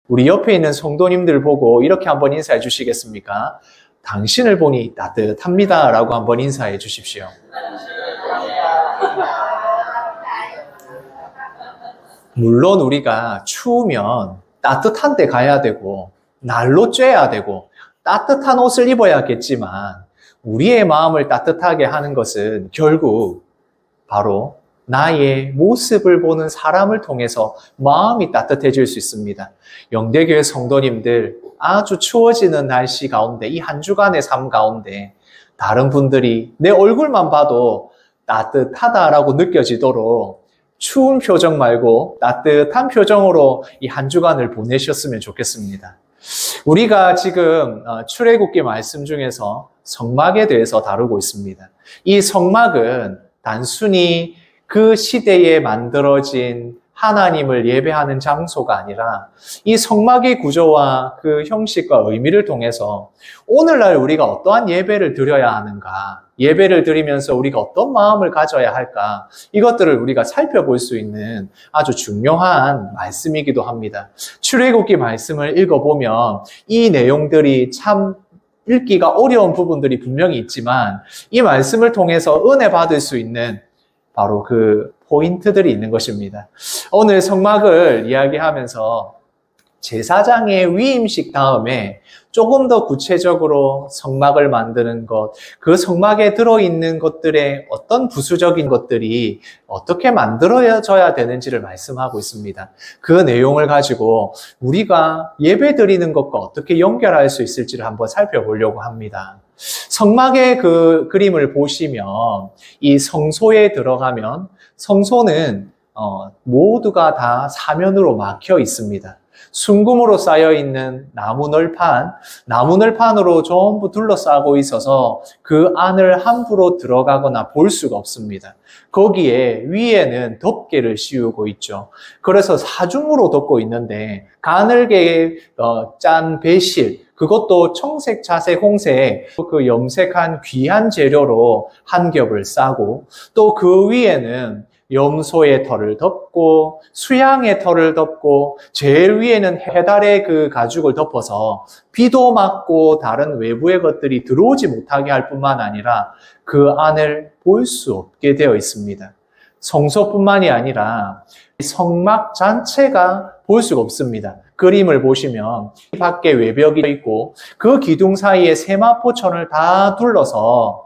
우리 옆에 있는 성도님들 보고 이렇게 한번 인사해 주시겠습니까? 당신을 보니 따뜻합니다 라고 한번 인사해 주십시오. 물론 우리가 추우면 따뜻한 데 가야 되고 날로 쬐야 되고 따뜻한 옷을 입어야겠지만 우리의 마음을 따뜻하게 하는 것은 결국 바로 나의 모습을 보는 사람을 통해서 마음이 따뜻해질 수 있습니다. 영대교회 성도님들, 아주 추워지는 날씨 가운데, 이 한 주간의 삶 가운데 다른 분들이 내 얼굴만 봐도 따뜻하다라고 느껴지도록 추운 표정 말고 따뜻한 표정으로 이 한 주간을 보내셨으면 좋겠습니다. 우리가 지금 출애굽기 말씀 중에서 성막에 대해서 다루고 있습니다. 이 성막은 단순히 그 시대에 만들어진 하나님을 예배하는 장소가 아니라 이 성막의 구조와 그 형식과 의미를 통해서 오늘날 우리가 어떠한 예배를 드려야 하는가, 예배를 드리면서 우리가 어떤 마음을 가져야 할까, 이것들을 우리가 살펴볼 수 있는 아주 중요한 말씀이기도 합니다. 출애굽기 말씀을 읽어보면 이 내용들이 참 읽기가 어려운 부분들이 분명히 있지만 이 말씀을 통해서 은혜 받을 수 있는 바로 그 포인트들이 있는 것입니다. 오늘 성막을 이야기하면서 제사장의 위임식 다음에 조금 더 구체적으로 성막을 만드는 것, 그 성막에 들어있는 것들의 어떤 부수적인 것들이 어떻게 만들어져야 되는지를 말씀하고 있습니다. 그 내용을 가지고 우리가 예배 드리는 것과 어떻게 연결할 수 있을지를 한번 살펴보려고 합니다. 성막의 그 그림을 보시면 이 성소에 들어가면 성소는 모두가 다 사면으로 막혀 있습니다. 순금으로 쌓여있는 나무늘판으로 전부 둘러싸고 있어서 그 안을 함부로 들어가거나 볼 수가 없습니다. 거기에 위에는 덮개를 씌우고 있죠. 그래서 사중으로 덮고 있는데 가늘게 짠 배실, 그것도 청색, 자색, 홍색 그 염색한 귀한 재료로 한 겹을 싸고 또 그 위에는 염소의 털을 덮고 수양의 털을 덮고 제일 위에는 해달의 그 가죽을 덮어서 비도 맞고 다른 외부의 것들이 들어오지 못하게 할 뿐만 아니라 그 안을 볼 수 없게 되어 있습니다. 성소뿐만이 아니라 성막 전체가 볼 수가 없습니다. 그림을 보시면 밖에 외벽이 있고 그 기둥 사이에 세마포천을 다 둘러서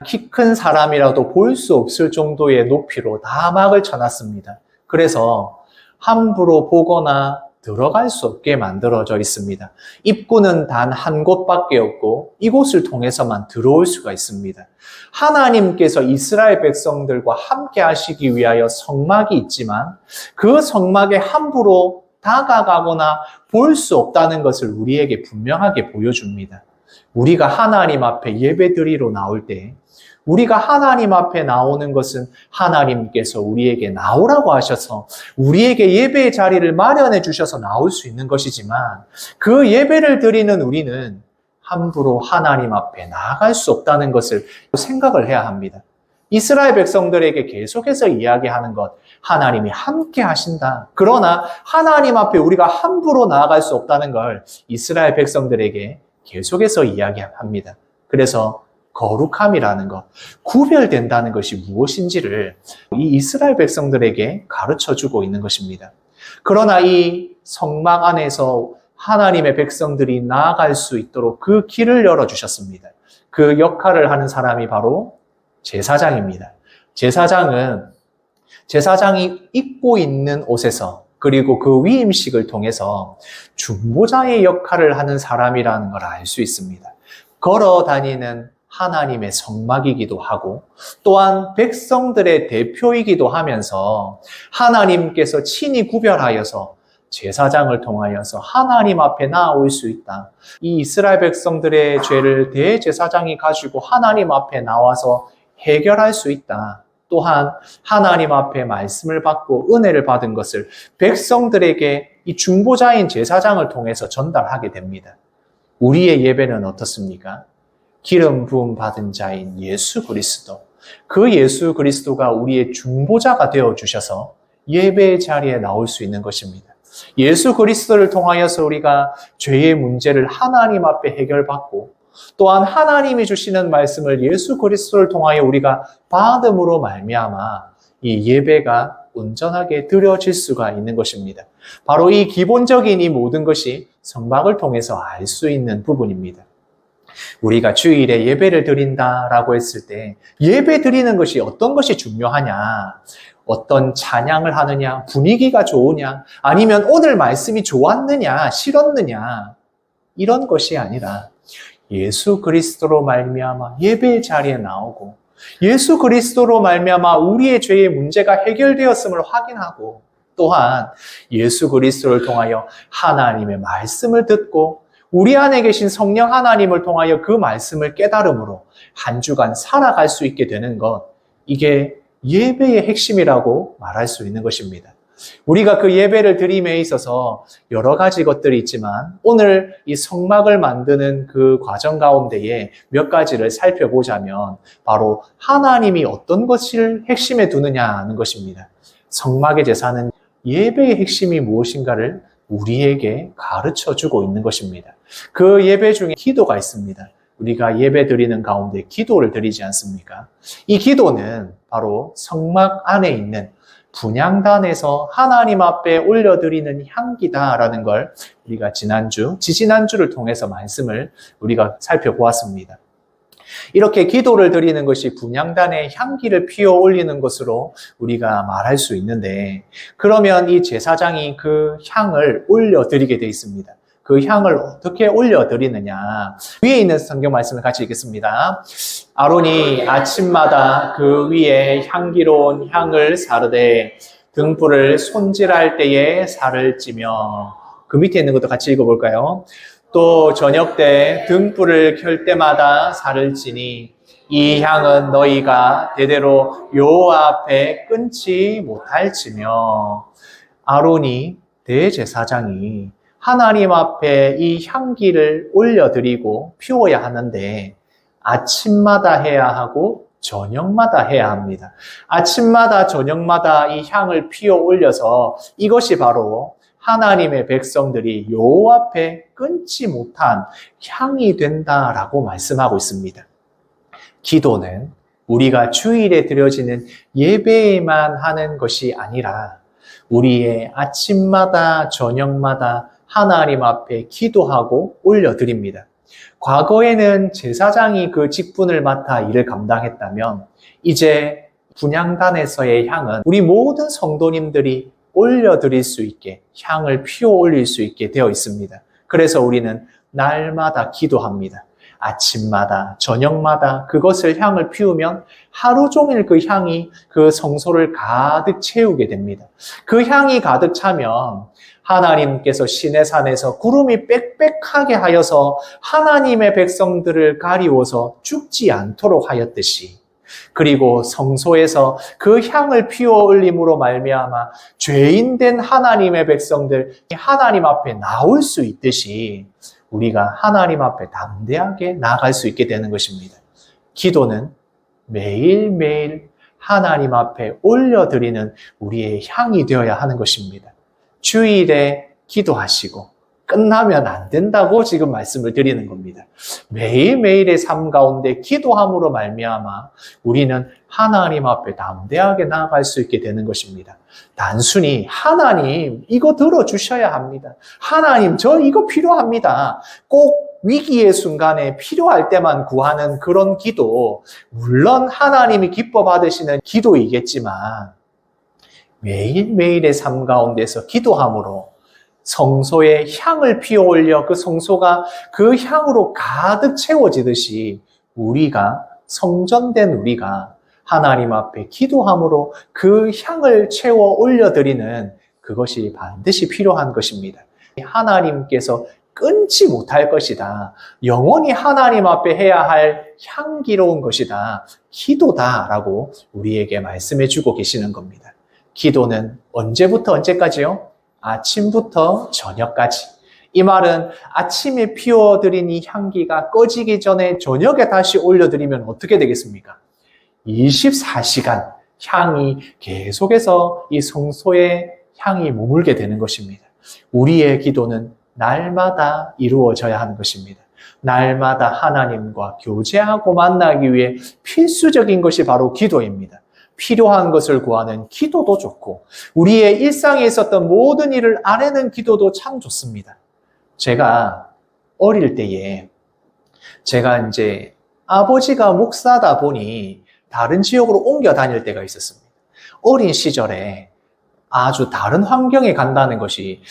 키 큰 사람이라도 볼 수 없을 정도의 높이로 다 막을 쳐놨습니다. 그래서 함부로 보거나 들어갈 수 없게 만들어져 있습니다. 입구는 단 한 곳밖에 없고 이곳을 통해서만 들어올 수가 있습니다. 하나님께서 이스라엘 백성들과 함께 하시기 위하여 성막이 있지만 그 성막에 함부로 다가가거나 볼 수 없다는 것을 우리에게 분명하게 보여줍니다. 우리가 하나님 앞에 예배드리러 나올 때 우리가 하나님 앞에 나오는 것은 하나님께서 우리에게 나오라고 하셔서 우리에게 예배의 자리를 마련해 주셔서 나올 수 있는 것이지만 그 예배를 드리는 우리는 함부로 하나님 앞에 나아갈 수 없다는 것을 생각을 해야 합니다. 이스라엘 백성들에게 계속해서 이야기하는 것, 하나님이 함께 하신다. 그러나 하나님 앞에 우리가 함부로 나아갈 수 없다는 걸 이스라엘 백성들에게 계속해서 이야기합니다. 그래서 거룩함이라는 것, 구별된다는 것이 무엇인지를 이 이스라엘 백성들에게 가르쳐주고 있는 것입니다. 그러나 이 성막 안에서 하나님의 백성들이 나아갈 수 있도록 그 길을 열어주셨습니다. 그 역할을 하는 사람이 바로 제사장입니다. 제사장이 입고 있는 옷에서 그리고 그 위임식을 통해서 중보자의 역할을 하는 사람이라는 걸 알 수 있습니다. 걸어 다니는 하나님의 성막이기도 하고 또한 백성들의 대표이기도 하면서 하나님께서 친히 구별하여서 제사장을 통하여서 하나님 앞에 나아올 수 있다. 이 이스라엘 백성들의 죄를 대제사장이 가지고 하나님 앞에 나와서 해결할 수 있다. 또한 하나님 앞에 말씀을 받고 은혜를 받은 것을 백성들에게 이 중보자인 제사장을 통해서 전달하게 됩니다. 우리의 예배는 어떻습니까? 기름 부음 받은 자인 예수 그리스도, 그 예수 그리스도가 우리의 중보자가 되어 주셔서 예배의 자리에 나올 수 있는 것입니다. 예수 그리스도를 통하여서 우리가 죄의 문제를 하나님 앞에 해결받고 또한 하나님이 주시는 말씀을 예수 그리스도를 통하여 우리가 받음으로 말미암아 이 예배가 온전하게 드려질 수가 있는 것입니다. 바로 이 기본적인 이 모든 것이 성막을 통해서 알 수 있는 부분입니다. 우리가 주일에 예배를 드린다라고 했을 때 예배 드리는 것이 어떤 것이 중요하냐? 어떤 찬양을 하느냐? 분위기가 좋으냐? 아니면 오늘 말씀이 좋았느냐? 싫었느냐? 이런 것이 아니라 예수 그리스도로 말미암아 예배 자리에 나오고 예수 그리스도로 말미암아 우리의 죄의 문제가 해결되었음을 확인하고 또한 예수 그리스도를 통하여 하나님의 말씀을 듣고 우리 안에 계신 성령 하나님을 통하여 그 말씀을 깨달음으로 한 주간 살아갈 수 있게 되는 것, 이게 예배의 핵심이라고 말할 수 있는 것입니다. 우리가 그 예배를 드림에 있어서 여러 가지 것들이 있지만 오늘 이 성막을 만드는 그 과정 가운데에 몇 가지를 살펴보자면 바로 하나님이 어떤 것을 핵심에 두느냐 하는 것입니다. 성막의 제사는 예배의 핵심이 무엇인가를 우리에게 가르쳐주고 있는 것입니다. 그 예배 중에 기도가 있습니다. 우리가 예배 드리는 가운데 기도를 드리지 않습니까? 이 기도는 바로 성막 안에 있는 분향단에서 하나님 앞에 올려드리는 향기다라는 걸 우리가 지지난주를 통해서 말씀을 우리가 살펴보았습니다. 이렇게 기도를 드리는 것이 분향단에 향기를 피워 올리는 것으로 우리가 말할 수 있는데, 그러면 이 제사장이 그 향을 올려드리게 되어 있습니다. 그 향을 어떻게 올려드리느냐? 위에 있는 성경 말씀을 같이 읽겠습니다. 아론이 아침마다 그 위에 향기로운 향을 사르되 등불을 손질할 때에 살을 찌며, 그 밑에 있는 것도 같이 읽어볼까요? 또 저녁 때 등불을 켤 때마다 살을 찌니 이 향은 너희가 대대로 여호와 앞에 끊지 못할지며. 아론이 대제사장이 하나님 앞에 이 향기를 올려드리고 피워야 하는데 아침마다 해야 하고 저녁마다 해야 합니다. 아침마다 저녁마다 이 향을 피워 올려서 이것이 바로 하나님의 백성들이 여호와 앞에 끊지 못한 향이 된다라고 말씀하고 있습니다. 기도는 우리가 주일에 드려지는 예배에만 하는 것이 아니라 우리의 아침마다 저녁마다 하나님 앞에 기도하고 올려드립니다. 과거에는 제사장이 그 직분을 맡아 일을 감당했다면 이제 분향단에서의 향은 우리 모든 성도님들이 올려드릴 수 있게, 향을 피워 올릴 수 있게 되어 있습니다. 그래서 우리는 날마다 기도합니다. 아침마다 저녁마다 그것을 향을 피우면 하루 종일 그 향이 그 성소를 가득 채우게 됩니다. 그 향이 가득 차면 하나님께서 시내산에서 구름이 빽빽하게 하여서 하나님의 백성들을 가리워서 죽지 않도록 하였듯이, 그리고 성소에서 그 향을 피워 올림으로 말미암아 죄인된 하나님의 백성들 하나님 앞에 나올 수 있듯이 우리가 하나님 앞에 담대하게 나아갈 수 있게 되는 것입니다. 기도는 매일매일 하나님 앞에 올려드리는 우리의 향이 되어야 하는 것입니다. 주일에 기도하시고 끝나면 안 된다고 지금 말씀을 드리는 겁니다. 매일매일의 삶 가운데 기도함으로 말미암아 우리는 하나님 앞에 담대하게 나아갈 수 있게 되는 것입니다. 단순히 하나님 이거 들어주셔야 합니다. 하나님 저 이거 필요합니다. 꼭 위기의 순간에 필요할 때만 구하는 그런 기도, 물론 하나님이 기뻐 받으시는 기도이겠지만 매일매일의 삶 가운데서 기도함으로 성소에 향을 피워 올려 그 성소가 그 향으로 가득 채워지듯이 우리가, 성전된 우리가 하나님 앞에 기도함으로 그 향을 채워 올려드리는 그것이 반드시 필요한 것입니다. 하나님께서 끊지 못할 것이다. 영원히 하나님 앞에 해야 할 향기로운 것이다. 기도다라고 우리에게 말씀해 주고 계시는 겁니다. 기도는 언제부터 언제까지요? 아침부터 저녁까지. 이 말은 아침에 피워드린 이 향기가 꺼지기 전에 저녁에 다시 올려드리면 어떻게 되겠습니까? 24시간 향이 계속해서 이 성소에 향이 머물게 되는 것입니다. 우리의 기도는 날마다 이루어져야 하는 것입니다. 날마다 하나님과 교제하고 만나기 위해 필수적인 것이 바로 기도입니다. 필요한 것을 구하는 기도도 좋고 우리의 일상에 있었던 모든 일을 아뢰는 기도도 참 좋습니다. 제가 어릴 때에 제가 이제 아버지가 목사다 보니 다른 지역으로 옮겨 다닐 때가 있었습니다. 어린 시절에 아주 다른 환경에 간다는 것이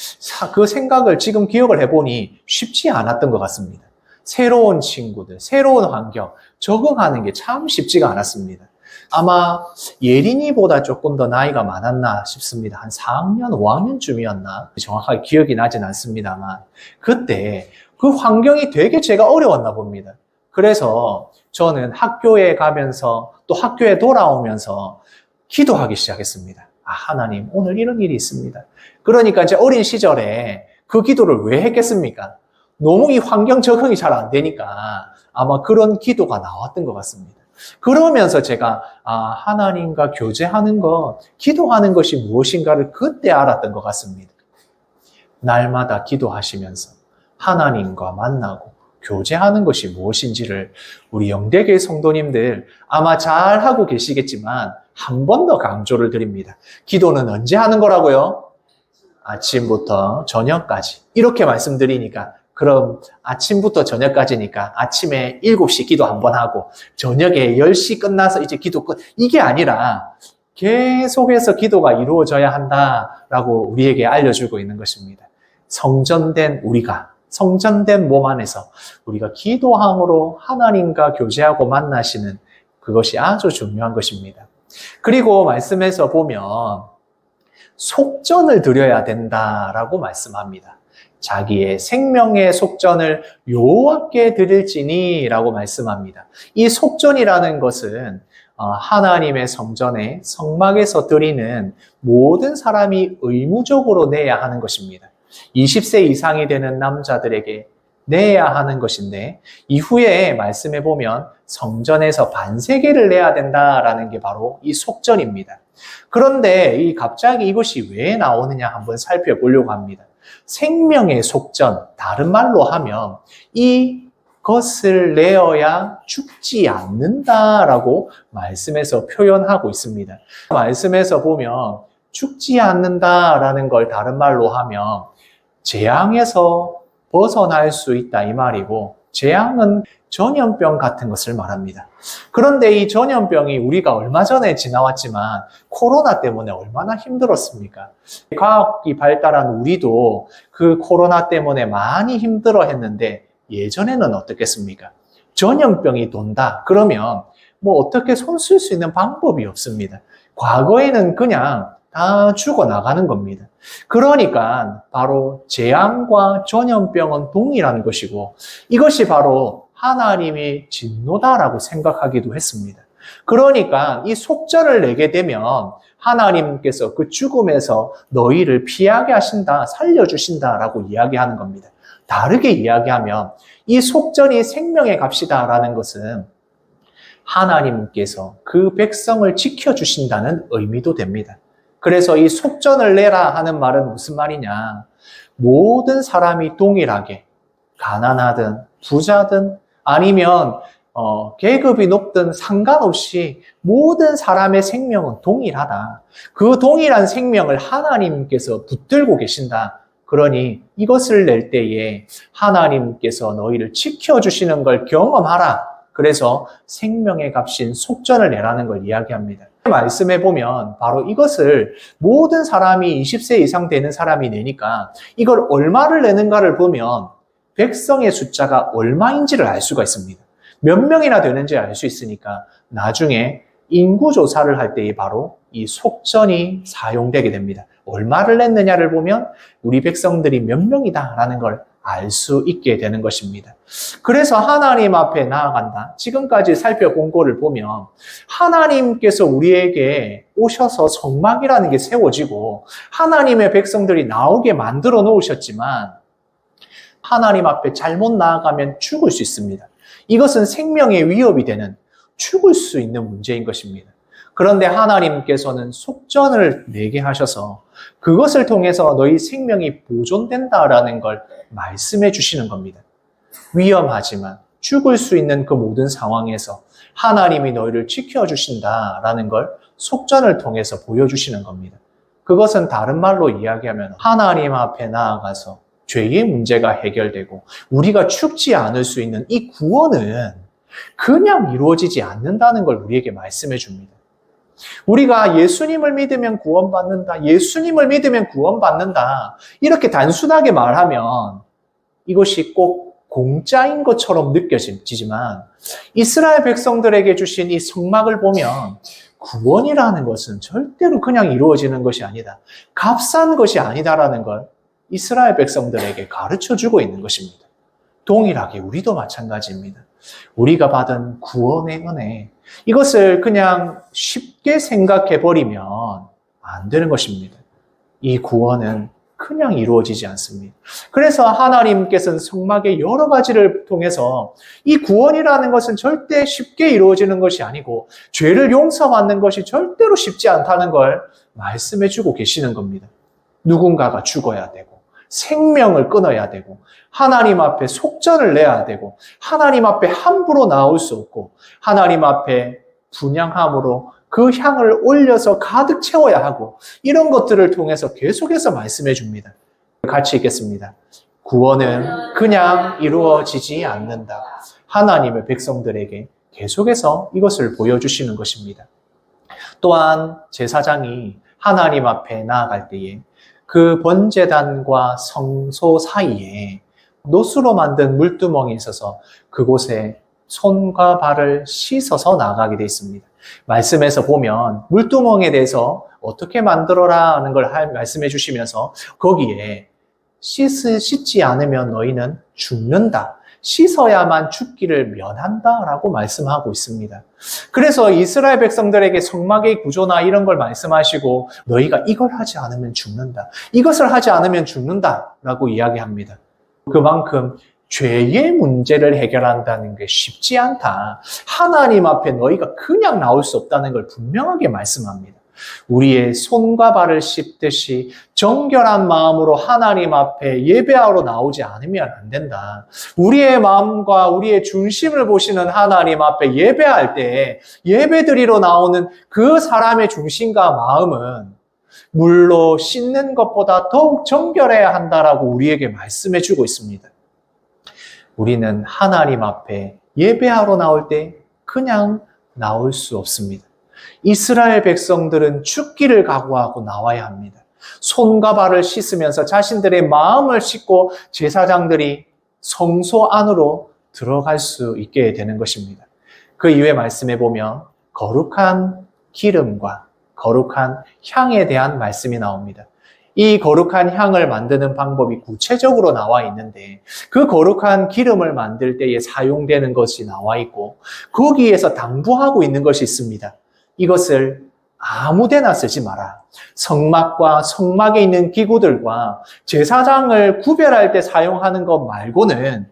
그 생각을 지금 기억을 해보니 쉽지 않았던 것 같습니다. 새로운 친구들, 새로운 환경, 적응하는 게 참 쉽지가 않았습니다. 아마 예린이보다 조금 더 나이가 많았나 싶습니다. 한 4학년, 5학년쯤이었나? 정확하게 기억이 나진 않습니다만 그때 그 환경이 되게 제가 어려웠나 봅니다. 그래서 저는 학교에 가면서 또 학교에 돌아오면서 기도하기 시작했습니다. 하나님, 오늘 이런 일이 있습니다. 그러니까 이제 어린 시절에 그 기도를 왜 했겠습니까? 너무 이 환경 적응이 잘 안 되니까 아마 그런 기도가 나왔던 것 같습니다. 그러면서 제가 하나님과 교제하는 것, 기도하는 것이 무엇인가를 그때 알았던 것 같습니다. 날마다 기도하시면서 하나님과 만나고 교제하는 것이 무엇인지를 우리 영대교회 성도님들 아마 잘 하고 계시겠지만 한 번 더 강조를 드립니다. 기도는 언제 하는 거라고요? 아침부터 저녁까지. 이렇게 말씀드리니까 그럼 아침부터 저녁까지니까 아침에 7시 기도 한 번 하고 저녁에 10시 끝나서 이제 기도 끝. 이게 아니라 계속해서 기도가 이루어져야 한다라고 우리에게 알려주고 있는 것입니다. 성전된 우리가, 성전된 몸 안에서 우리가 기도함으로 하나님과 교제하고 만나시는 그것이 아주 중요한 것입니다. 그리고 말씀에서 보면 속전을 드려야 된다라고 말씀합니다. 자기의 생명의 속전을 여호와께 드릴지니 라고 말씀합니다. 이 속전이라는 것은 하나님의 성전에 성막에서 드리는 모든 사람이 의무적으로 내야 하는 것입니다. 20세 이상이 되는 남자들에게 내야 하는 것인데 이후에 말씀해 보면 성전에서 반세계를 내야 된다라는 게 바로 이 속전입니다. 그런데 갑자기 이것이 왜 나오느냐 한번 살펴보려고 합니다. 생명의 속전, 다른 말로 하면 이것을 내어야 죽지 않는다라고 말씀에서 표현하고 있습니다. 말씀에서 보면 죽지 않는다라는 걸 다른 말로 하면 재앙에서 벗어날 수 있다 이 말이고 재앙은 전염병 같은 것을 말합니다. 그런데 이 전염병이 우리가 얼마 전에 지나왔지만 코로나 때문에 얼마나 힘들었습니까? 과학이 발달한 우리도 그 코로나 때문에 많이 힘들어했는데 예전에는 어떻겠습니까? 전염병이 돈다 그러면 어떻게 손 쓸 수 있는 방법이 없습니다. 과거에는 그냥 다 죽어나가는 겁니다. 그러니까 바로 재앙과 전염병은 동일한 것이고 이것이 바로 하나님의 진노다라고 생각하기도 했습니다. 그러니까 이 속전을 내게 되면 하나님께서 그 죽음에서 너희를 피하게 하신다, 살려주신다라고 이야기하는 겁니다. 다르게 이야기하면 이 속전이 생명의 값이다라는 것은 하나님께서 그 백성을 지켜주신다는 의미도 됩니다. 그래서 이 속전을 내라 하는 말은 무슨 말이냐? 모든 사람이 동일하게 가난하든 부자든 아니면 계급이 높든 상관없이 모든 사람의 생명은 동일하다. 그 동일한 생명을 하나님께서 붙들고 계신다. 그러니 이것을 낼 때에 하나님께서 너희를 지켜주시는 걸 경험하라. 그래서 생명의 값인 속전을 내라는 걸 이야기합니다. 말씀해 보면 바로 이것을 모든 사람이 20세 이상 되는 사람이 내니까 이걸 얼마를 내는가를 보면 백성의 숫자가 얼마인지를 알 수가 있습니다. 몇 명이나 되는지 알 수 있으니까 나중에 인구조사를 할 때에 바로 이 속전이 사용되게 됩니다. 얼마를 냈느냐를 보면 우리 백성들이 몇 명이다라는 걸 알 수 있게 되는 것입니다. 그래서 하나님 앞에 나아간다. 지금까지 살펴본 거를 보면 하나님께서 우리에게 오셔서 성막이라는 게 세워지고 하나님의 백성들이 나오게 만들어 놓으셨지만 하나님 앞에 잘못 나아가면 죽을 수 있습니다. 이것은 생명의 위협이 되는 죽을 수 있는 문제인 것입니다. 그런데 하나님께서는 속전을 내게 하셔서 그것을 통해서 너희 생명이 보존된다라는 걸 말씀해 주시는 겁니다. 위험하지만 죽을 수 있는 그 모든 상황에서 하나님이 너희를 지켜주신다라는 걸 속전을 통해서 보여주시는 겁니다. 그것은 다른 말로 이야기하면 하나님 앞에 나아가서 죄의 문제가 해결되고 우리가 죽지 않을 수 있는 이 구원은 그냥 이루어지지 않는다는 걸 우리에게 말씀해 줍니다. 우리가 예수님을 믿으면 구원받는다, 예수님을 믿으면 구원받는다 이렇게 단순하게 말하면 이것이 꼭 공짜인 것처럼 느껴지지만 이스라엘 백성들에게 주신 이 성막을 보면 구원이라는 것은 절대로 그냥 이루어지는 것이 아니다. 값싼 것이 아니다라는 걸 이스라엘 백성들에게 가르쳐주고 있는 것입니다. 동일하게 우리도 마찬가지입니다. 우리가 받은 구원의 은혜, 이것을 그냥 쉽게 생각해버리면 안 되는 것입니다. 이 구원은 그냥 이루어지지 않습니다. 그래서 하나님께서는 성막의 여러 가지를 통해서 이 구원이라는 것은 절대 쉽게 이루어지는 것이 아니고 죄를 용서받는 것이 절대로 쉽지 않다는 걸 말씀해주고 계시는 겁니다. 누군가가 죽어야 되고 생명을 끊어야 되고 하나님 앞에 속전을 내야 되고 하나님 앞에 함부로 나올 수 없고 하나님 앞에 분향함으로 그 향을 올려서 가득 채워야 하고 이런 것들을 통해서 계속해서 말씀해 줍니다. 같이 읽겠습니다. 구원은 그냥 이루어지지 않는다. 하나님의 백성들에게 계속해서 이것을 보여주시는 것입니다. 또한 제사장이 하나님 앞에 나아갈 때에 그 번제단과 성소 사이에 노수로 만든 물두멍이 있어서 그곳에 손과 발을 씻어서 나가게 되어 있습니다. 말씀에서 보면 물두멍에 대해서 어떻게 만들어라 하는 걸 말씀해 주시면서 거기에 씻지 않으면 너희는 죽는다. 씻어야만 죽기를 면한다 라고 말씀하고 있습니다. 그래서 이스라엘 백성들에게 성막의 구조나 이런 걸 말씀하시고 너희가 이걸 하지 않으면 죽는다. 이것을 하지 않으면 죽는다 라고 이야기합니다. 그만큼 죄의 문제를 해결한다는 게 쉽지 않다. 하나님 앞에 너희가 그냥 나올 수 없다는 걸 분명하게 말씀합니다. 우리의 손과 발을 씻듯이 정결한 마음으로 하나님 앞에 예배하러 나오지 않으면 안 된다. 우리의 마음과 우리의 중심을 보시는 하나님 앞에 예배할 때 예배드리러 나오는 그 사람의 중심과 마음은 물로 씻는 것보다 더욱 정결해야 한다라고 우리에게 말씀해 주고 있습니다. 우리는 하나님 앞에 예배하러 나올 때 그냥 나올 수 없습니다. 이스라엘 백성들은 죽기를 각오하고 나와야 합니다. 손과 발을 씻으면서 자신들의 마음을 씻고 제사장들이 성소 안으로 들어갈 수 있게 되는 것입니다. 그 이후에 말씀해 보면 거룩한 기름과 거룩한 향에 대한 말씀이 나옵니다. 이 거룩한 향을 만드는 방법이 구체적으로 나와 있는데 그 거룩한 기름을 만들 때에 사용되는 것이 나와 있고 거기에서 당부하고 있는 것이 있습니다. 이것을 아무데나 쓰지 마라. 성막과 성막에 있는 기구들과 제사장을 구별할 때 사용하는 것 말고는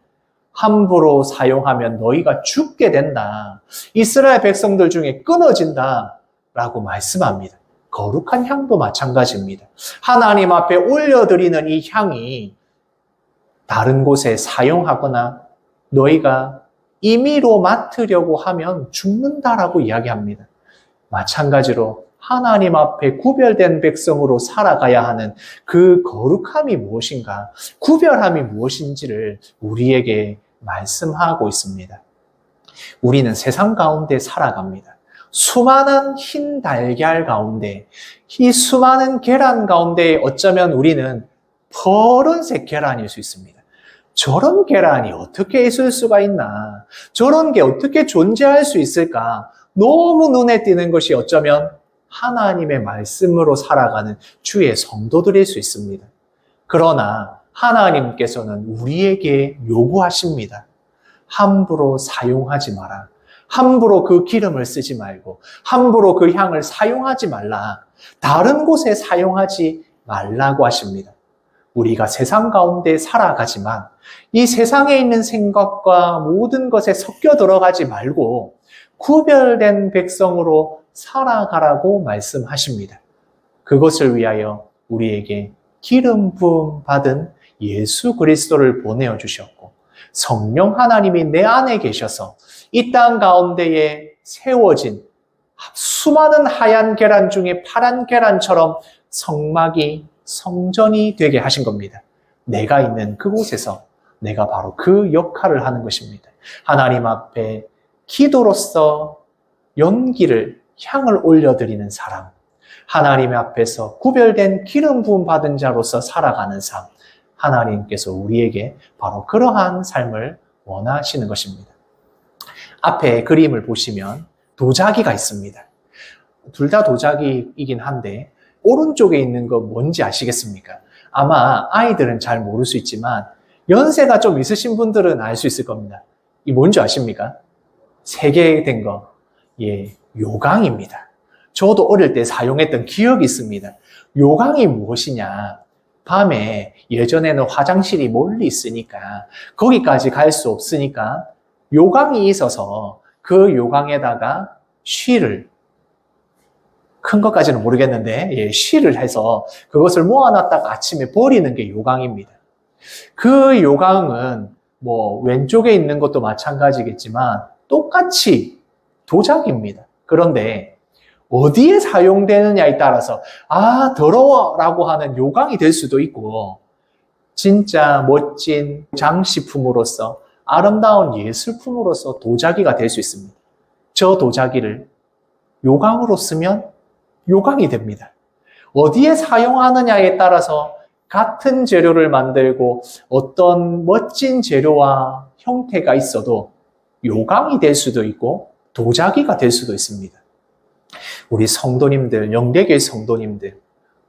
함부로 사용하면 너희가 죽게 된다. 이스라엘 백성들 중에 끊어진다. 라고 말씀합니다. 거룩한 향도 마찬가지입니다. 하나님 앞에 올려드리는 이 향이 다른 곳에 사용하거나 너희가 임의로 맡으려고 하면 죽는다라고 이야기합니다. 마찬가지로 하나님 앞에 구별된 백성으로 살아가야 하는 그 거룩함이 무엇인가, 구별함이 무엇인지를 우리에게 말씀하고 있습니다. 우리는 세상 가운데 살아갑니다. 수많은 흰 달걀 가운데, 이 수많은 계란 가운데 어쩌면 우리는 푸른색 계란일 수 있습니다. 저런 계란이 어떻게 있을 수가 있나? 저런 게 어떻게 존재할 수 있을까? 너무 눈에 띄는 것이 어쩌면 하나님의 말씀으로 살아가는 주의 성도들일 수 있습니다. 그러나 하나님께서는 우리에게 요구하십니다. 함부로 사용하지 마라. 함부로 그 기름을 쓰지 말고 함부로 그 향을 사용하지 말라. 다른 곳에 사용하지 말라고 하십니다. 우리가 세상 가운데 살아가지만 이 세상에 있는 생각과 모든 것에 섞여 들어가지 말고 구별된 백성으로 살아가라고 말씀하십니다. 그것을 위하여 우리에게 기름 부음 받은 예수 그리스도를 보내어 주셨고 성령 하나님이 내 안에 계셔서 이 땅 가운데에 세워진 수많은 하얀 계란 중에 파란 계란처럼 성막이 성전이 되게 하신 겁니다. 내가 있는 그곳에서 내가 바로 그 역할을 하는 것입니다. 하나님 앞에 기도로서 연기를, 향을 올려드리는 사람, 하나님 앞에서 구별된 기름 부음 받은 자로서 살아가는 삶, 하나님께서 우리에게 바로 그러한 삶을 원하시는 것입니다. 앞에 그림을 보시면 도자기가 있습니다. 둘 다 도자기이긴 한데 오른쪽에 있는 거 뭔지 아시겠습니까? 아마 아이들은 잘 모를 수 있지만 연세가 좀 있으신 분들은 알 수 있을 겁니다. 이 뭔지 아십니까? 세개된 거, 요강입니다. 저도 어릴 때 사용했던 기억이 있습니다. 요강이 무엇이냐? 밤에 예전에는 화장실이 멀리 있으니까 거기까지 갈 수 없으니까 요강이 있어서 그 요강에다가 쉬를, 큰 것까지는 모르겠는데 쉬를 해서 그것을 모아놨다가 아침에 버리는 게 요강입니다. 그 요강은 왼쪽에 있는 것도 마찬가지겠지만 똑같이 도자기입니다. 그런데 어디에 사용되느냐에 따라서 더러워라고 하는 요강이 될 수도 있고 진짜 멋진 장식품으로서 아름다운 예술품으로서 도자기가 될 수 있습니다. 저 도자기를 요강으로 쓰면 요강이 됩니다. 어디에 사용하느냐에 따라서 같은 재료를 만들고 어떤 멋진 재료와 형태가 있어도 요강이 될 수도 있고 도자기가 될 수도 있습니다. 우리 성도님들, 영계교회 성도님들,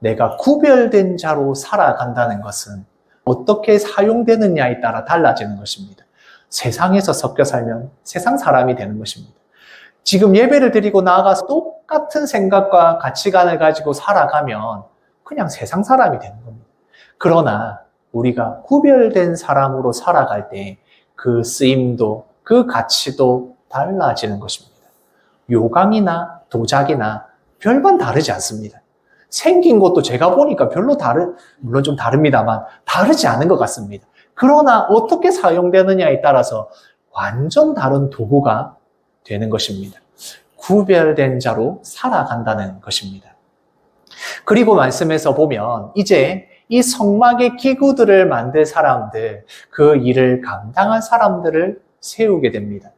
내가 구별된 자로 살아간다는 것은 어떻게 사용되느냐에 따라 달라지는 것입니다. 세상에서 섞여 살면 세상 사람이 되는 것입니다. 지금 예배를 드리고 나아가서 똑같은 생각과 가치관을 가지고 살아가면 그냥 세상 사람이 되는 겁니다. 그러나 우리가 구별된 사람으로 살아갈 때 그 쓰임도 그 가치도 달라지는 것입니다. 요강이나 도자기나 별반 다르지 않습니다. 생긴 것도 제가 보니까 물론 좀 다릅니다만 다르지 않은 것 같습니다. 그러나 어떻게 사용되느냐에 따라서 완전 다른 도구가 되는 것입니다. 구별된 자로 살아간다는 것입니다. 그리고 말씀에서 보면 이제 이 성막의 기구들을 만들 사람들, 그 일을 감당한 사람들을 세우게 됩니다.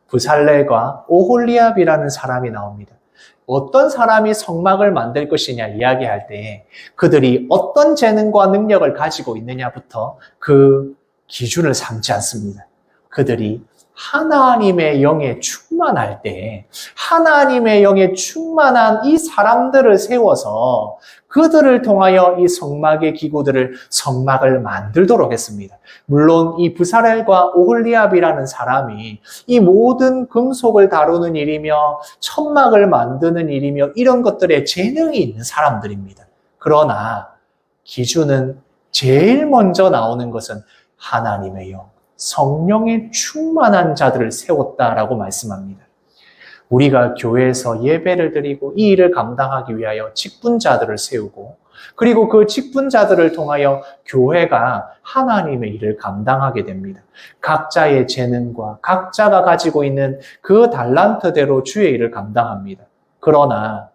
부살렐과 오홀리압이라는 사람이 나옵니다. 어떤 사람이 성막을 만들 것이냐 이야기할 때 그들이 어떤 재능과 능력을 가지고 있느냐부터 그 기준을 삼지 않습니다. 그들이 하나님의 영에 충만할 때 하나님의 영에 충만한 이 사람들을 세워서 그들을 통하여 이 성막의 기구들을 성막을 만들도록 했습니다. 물론 이 부살렐과 오홀리압이라는 사람이 이 모든 금속을 다루는 일이며 천막을 만드는 일이며 이런 것들에 재능이 있는 사람들입니다. 그러나 기준은 제일 먼저 나오는 것은 하나님의 영, 성령에 충만한 자들을 세웠다라고 말씀합니다. 우리가 교회에서 예배를 드리고 이 일을 감당하기 위하여 직분자들을 세우고 그리고 그 직분자들을 통하여 교회가 하나님의 일을 감당하게 됩니다. 각자의 재능과 각자가 가지고 있는 그 달란트대로 주의 일을 감당합니다. 그러나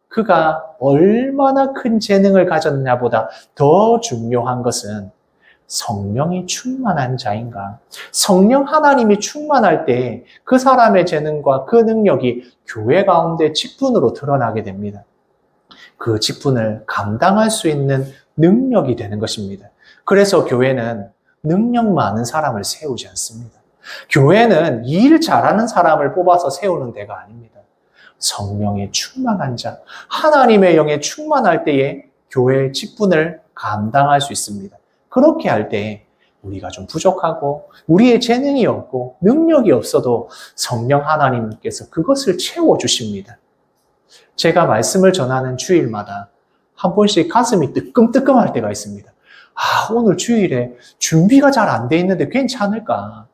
그가 얼마나 큰 재능을 가졌냐보다 더 중요한 것은 성령이 충만한 자인가? 성령 하나님이 충만할 때 그 사람의 재능과 그 능력이 교회 가운데 직분으로 드러나게 됩니다. 그 직분을 감당할 수 있는 능력이 되는 것입니다. 그래서 교회는 능력 많은 사람을 세우지 않습니다. 교회는 일 잘하는 사람을 뽑아서 세우는 데가 아닙니다. 성령에 충만한 자, 하나님의 영에 충만할 때에 교회의 직분을 감당할 수 있습니다. 그렇게 할 때 우리가 좀 부족하고 우리의 재능이 없고 능력이 없어도 성령 하나님께서 그것을 채워주십니다. 제가 말씀을 전하는 주일마다 한 번씩 가슴이 뜨끔뜨끔할 때가 있습니다. 오늘 주일에 준비가 잘 안 돼 있는데 괜찮을까?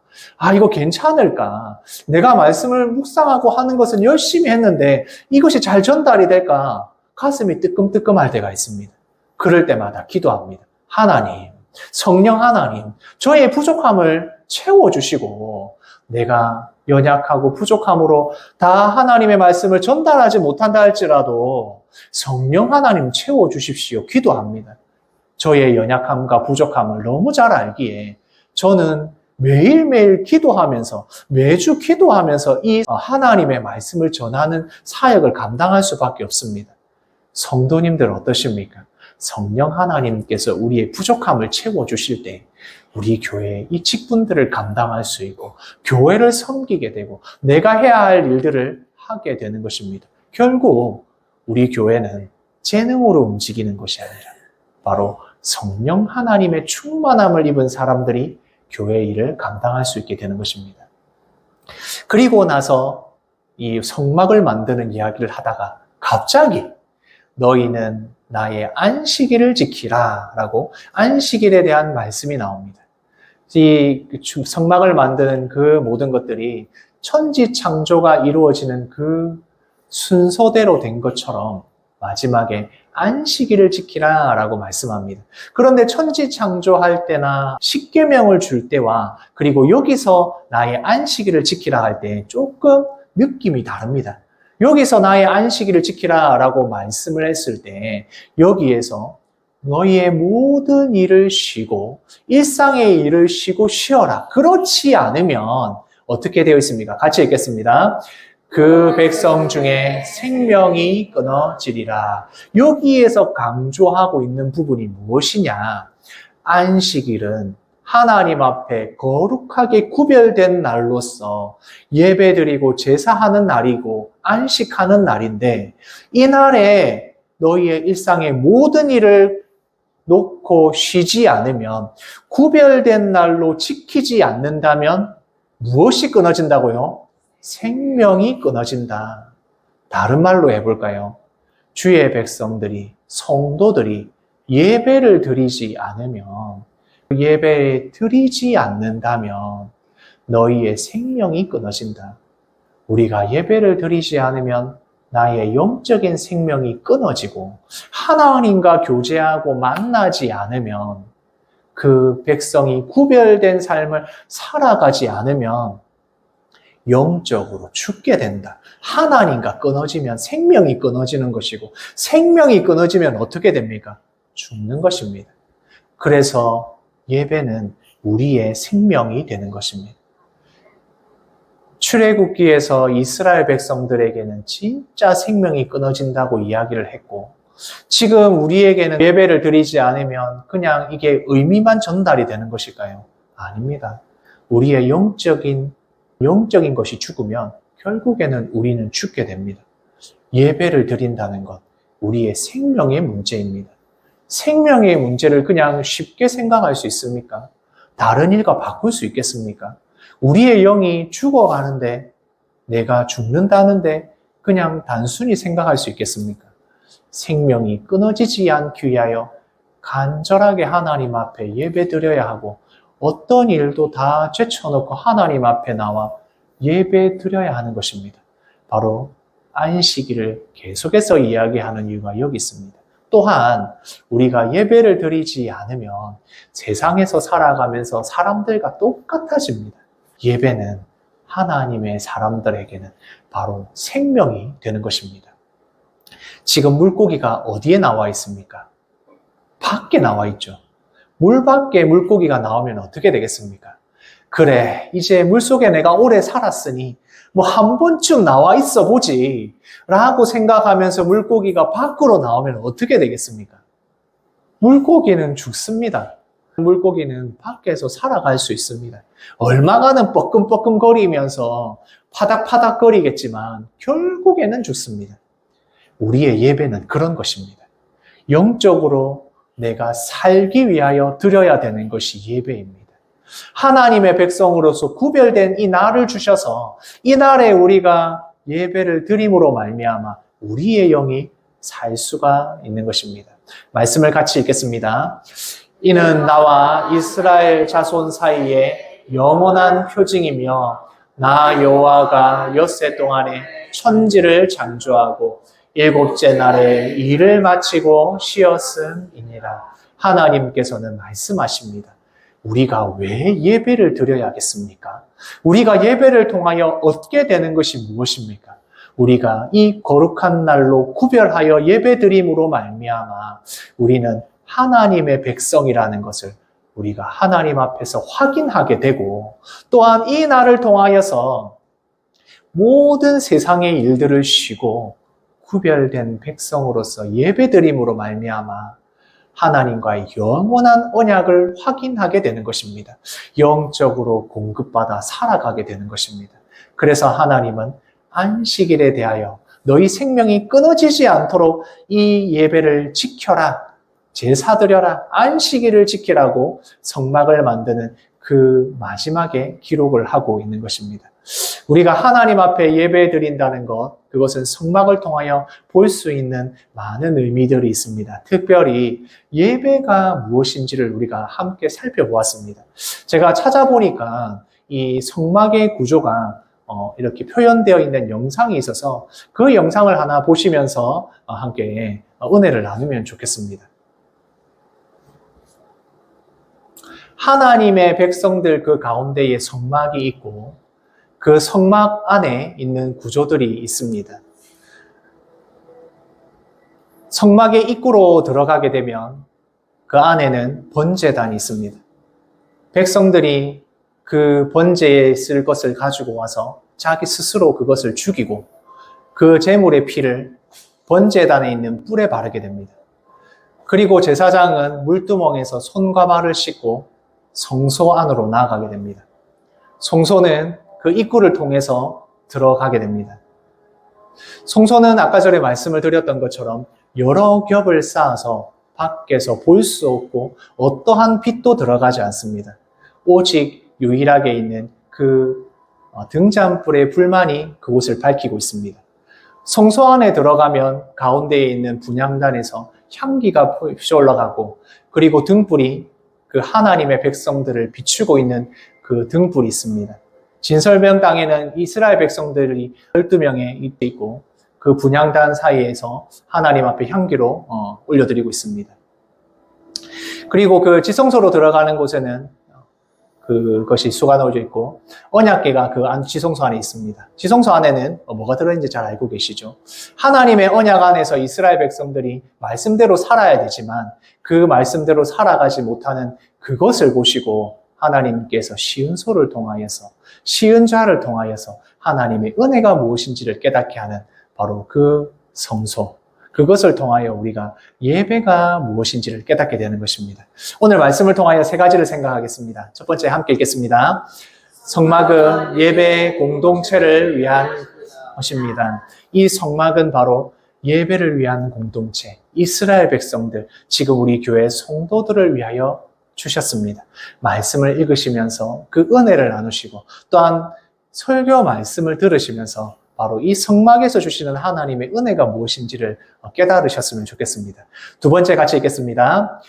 이거 괜찮을까? 내가 말씀을 묵상하고 하는 것은 열심히 했는데 이것이 잘 전달이 될까? 가슴이 뜨끔뜨끔할 때가 있습니다. 그럴 때마다 기도합니다. 하나님, 성령 하나님, 저의 부족함을 채워주시고 내가 연약하고 부족함으로 다 하나님의 말씀을 전달하지 못한다 할지라도 성령 하나님 채워주십시오. 기도합니다. 저의 연약함과 부족함을 너무 잘 알기에 저는 매일매일 기도하면서 매주 기도하면서 이 하나님의 말씀을 전하는 사역을 감당할 수밖에 없습니다. 성도님들 어떠십니까? 성령 하나님께서 우리의 부족함을 채워주실 때 우리 교회의 이 직분들을 감당할 수 있고 교회를 섬기게 되고 내가 해야 할 일들을 하게 되는 것입니다. 결국 우리 교회는 재능으로 움직이는 것이 아니라 바로 성령 하나님의 충만함을 입은 사람들이 교회 일을 감당할 수 있게 되는 것입니다. 그리고 나서 이 성막을 만드는 이야기를 하다가 갑자기 너희는 나의 안식일을 지키라 라고 안식일에 대한 말씀이 나옵니다. 이 성막을 만드는 그 모든 것들이 천지창조가 이루어지는 그 순서대로 된 것처럼 마지막에 안식일을 지키라 라고 말씀합니다. 그런데 천지창조할 때나 십계명을 줄 때와 그리고 여기서 나의 안식일을 지키라 할 때 조금 느낌이 다릅니다. 여기서 나의 안식일을 지키라 라고 말씀을 했을 때 여기에서 너희의 모든 일을 쉬고 일상의 일을 쉬고 쉬어라. 그렇지 않으면 어떻게 되어 있습니까? 같이 읽겠습니다. 그 백성 중에 생명이 끊어지리라. 여기에서 강조하고 있는 부분이 무엇이냐? 안식일은 하나님 앞에 거룩하게 구별된 날로서 예배드리고 제사하는 날이고 안식하는 날인데 이 날에 너희의 일상의 모든 일을 놓고 쉬지 않으면 구별된 날로 지키지 않는다면 무엇이 끊어진다고요? 생명이 끊어진다. 다른 말로 해볼까요? 주의 백성들이, 성도들이 예배를 드리지 않으면, 예배에 드리지 않는다면 너희의 생명이 끊어진다. 우리가 예배를 드리지 않으면 나의 영적인 생명이 끊어지고 하나님과 교제하고 만나지 않으면 그 백성이 구별된 삶을 살아가지 않으면 영적으로 죽게 된다. 하나님과 끊어지면 생명이 끊어지는 것이고 생명이 끊어지면 어떻게 됩니까? 죽는 것입니다. 그래서 예배는 우리의 생명이 되는 것입니다. 출애굽기에서 이스라엘 백성들에게는 진짜 생명이 끊어진다고 이야기를 했고 지금 우리에게는 예배를 드리지 않으면 그냥 이게 의미만 전달이 되는 것일까요? 아닙니다. 우리의 영적인 것이 죽으면 결국에는 우리는 죽게 됩니다. 예배를 드린다는 것, 우리의 생명의 문제입니다. 생명의 문제를 그냥 쉽게 생각할 수 있습니까? 다른 일과 바꿀 수 있겠습니까? 우리의 영이 죽어가는데 내가 죽는다는데 그냥 단순히 생각할 수 있겠습니까? 생명이 끊어지지 않기 위하여 간절하게 하나님 앞에 예배드려야 하고 어떤 일도 다 제쳐놓고 하나님 앞에 나와 예배드려야 하는 것입니다. 바로 안식일을 계속해서 이야기하는 이유가 여기 있습니다. 또한 우리가 예배를 드리지 않으면 세상에서 살아가면서 사람들과 똑같아집니다. 예배는 하나님의 사람들에게는 바로 생명이 되는 것입니다. 지금 물고기가 어디에 나와 있습니까? 밖에 나와 있죠. 물 밖에 물고기가 나오면 어떻게 되겠습니까? 그래, 이제 물속에 내가 오래 살았으니 뭐 한 번쯤 나와 있어 보지 라고 생각하면서 물고기가 밖으로 나오면 어떻게 되겠습니까? 물고기는 죽습니다. 물고기는 밖에서 살아갈 수 있습니다. 얼마간은 뻐끔뻐끔거리면서 파닥파닥거리겠지만 결국에는 죽습니다. 우리의 예배는 그런 것입니다. 영적으로 내가 살기 위하여 드려야 되는 것이 예배입니다. 하나님의 백성으로서 구별된 이 날을 주셔서 이 날에 우리가 예배를 드림으로 말미암아 우리의 영이 살 수가 있는 것입니다. 말씀을 같이 읽겠습니다. 이는 나와 이스라엘 자손 사이에 영원한 표징이며 나 여호와가 엿새 동안에 천지를 창조하고 일곱째 날에 일을 마치고 쉬었음이니라. 하나님께서는 말씀하십니다. 우리가 왜 예배를 드려야겠습니까? 우리가 예배를 통하여 얻게 되는 것이 무엇입니까? 우리가 이 거룩한 날로 구별하여 예배드림으로 말미암아 우리는 하나님의 백성이라는 것을 우리가 하나님 앞에서 확인하게 되고, 또한 이 날을 통하여서 모든 세상의 일들을 쉬고 구별된 백성으로서 예배드림으로 말미암아 하나님과의 영원한 언약을 확인하게 되는 것입니다. 영적으로 공급받아 살아가게 되는 것입니다. 그래서 하나님은 안식일에 대하여 너희 생명이 끊어지지 않도록 이 예배를 지켜라, 제사 드려라, 안식일을 지키라고 성막을 만드는 그 마지막에 기록을 하고 있는 것입니다. 우리가 하나님 앞에 예배 드린다는 것, 그것은 성막을 통하여 볼 수 있는 많은 의미들이 있습니다. 특별히 예배가 무엇인지를 우리가 함께 살펴보았습니다. 제가 찾아보니까 이 성막의 구조가 이렇게 표현되어 있는 영상이 있어서 그 영상을 하나 보시면서 함께 은혜를 나누면 좋겠습니다. 하나님의 백성들 그 가운데에 성막이 있고 그 성막 안에 있는 구조들이 있습니다. 성막의 입구로 들어가게 되면 그 안에는 번제단이 있습니다. 백성들이 그 번제에 쓸 것을 가지고 와서 자기 스스로 그것을 죽이고 그 제물의 피를 번제단에 있는 뿔에 바르게 됩니다. 그리고 제사장은 물두멍에서 손과 발을 씻고 성소 안으로 나아가게 됩니다. 성소는 그 입구를 통해서 들어가게 됩니다. 성소는 아까 전에 말씀을 드렸던 것처럼 여러 겹을 쌓아서 밖에서 볼 수 없고 어떠한 빛도 들어가지 않습니다. 오직 유일하게 있는 그 등잔불의 불만이 그곳을 밝히고 있습니다. 성소 안에 들어가면 가운데에 있는 분향단에서 향기가 피어 올라가고, 그리고 등불이 그 하나님의 백성들을 비추고 있는 그 등불이 있습니다. 진설명당에는 이스라엘 백성들이 12명에 있고 그 분향단 사이에서 하나님 앞에 향기로 올려드리고 있습니다. 그리고 그 지성소로 들어가는 곳에는 그것이 수가 놓여져 있고 언약궤가 그 지성소 안에 있습니다. 지성소 안에는 뭐가 들어있는지 잘 알고 계시죠? 하나님의 언약 안에서 이스라엘 백성들이 말씀대로 살아야 되지만 그 말씀대로 살아가지 못하는 그것을 보시고 하나님께서 시은소를 통하여서, 시은자를 통하여서 하나님의 은혜가 무엇인지를 깨닫게 하는 바로 그 성소, 그것을 통하여 우리가 예배가 무엇인지를 깨닫게 되는 것입니다. 오늘 말씀을 통하여 세 가지를 생각하겠습니다. 첫 번째 함께 읽겠습니다. 성막은 예배 공동체를 위한 것입니다. 이 성막은 바로 예배를 위한 공동체, 이스라엘 백성들, 지금 우리 교회 성도들을 위하여 주셨습니다. 말씀을 읽으시면서 그 은혜를 나누시고 또한 설교 말씀을 들으시면서 바로 이 성막에서 주시는 하나님의 은혜가 무엇인지를 깨달으셨으면 좋겠습니다. 두 번째 같이 읽겠습니다.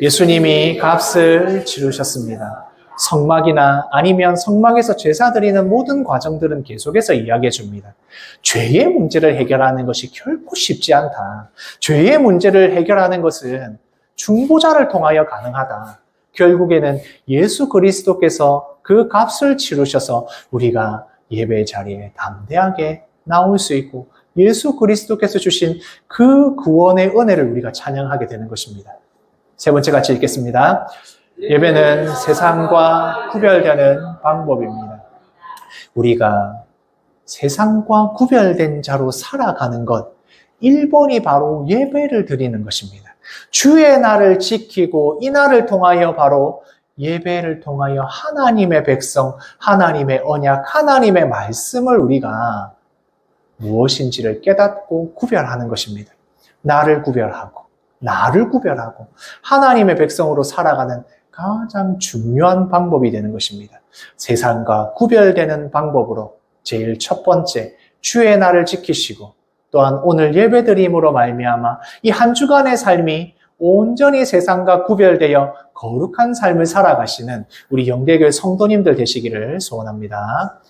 예수님이 값을 치르셨습니다. 성막이나 아니면 성막에서 제사 드리는 모든 과정들은 계속해서 이야기해 줍니다. 죄의 문제를 해결하는 것이 결코 쉽지 않다. 죄의 문제를 해결하는 것은 중보자를 통하여 가능하다. 결국에는 예수 그리스도께서 그 값을 치르셔서 우리가 예배 자리에 담대하게 나올 수 있고 예수 그리스도께서 주신 그 구원의 은혜를 우리가 찬양하게 되는 것입니다. 세 번째 같이 읽겠습니다. 예배는 세상과 구별되는 방법입니다. 우리가 세상과 구별된 자로 살아가는 것, 1번이 바로 예배를 드리는 것입니다. 주의 날을 지키고 이 날을 통하여 바로 예배를 통하여 하나님의 백성, 하나님의 언약, 하나님의 말씀을 우리가 무엇인지를 깨닫고 구별하는 것입니다. 나를 구별하고 하나님의 백성으로 살아가는 가장 중요한 방법이 되는 것입니다. 세상과 구별되는 방법으로 제일 첫 번째, 주의 날을 지키시고 또한 오늘 예배드림으로 말미암아 이 한 주간의 삶이 온전히 세상과 구별되어 거룩한 삶을 살아가시는 우리 영대교회 성도님들 되시기를 소원합니다.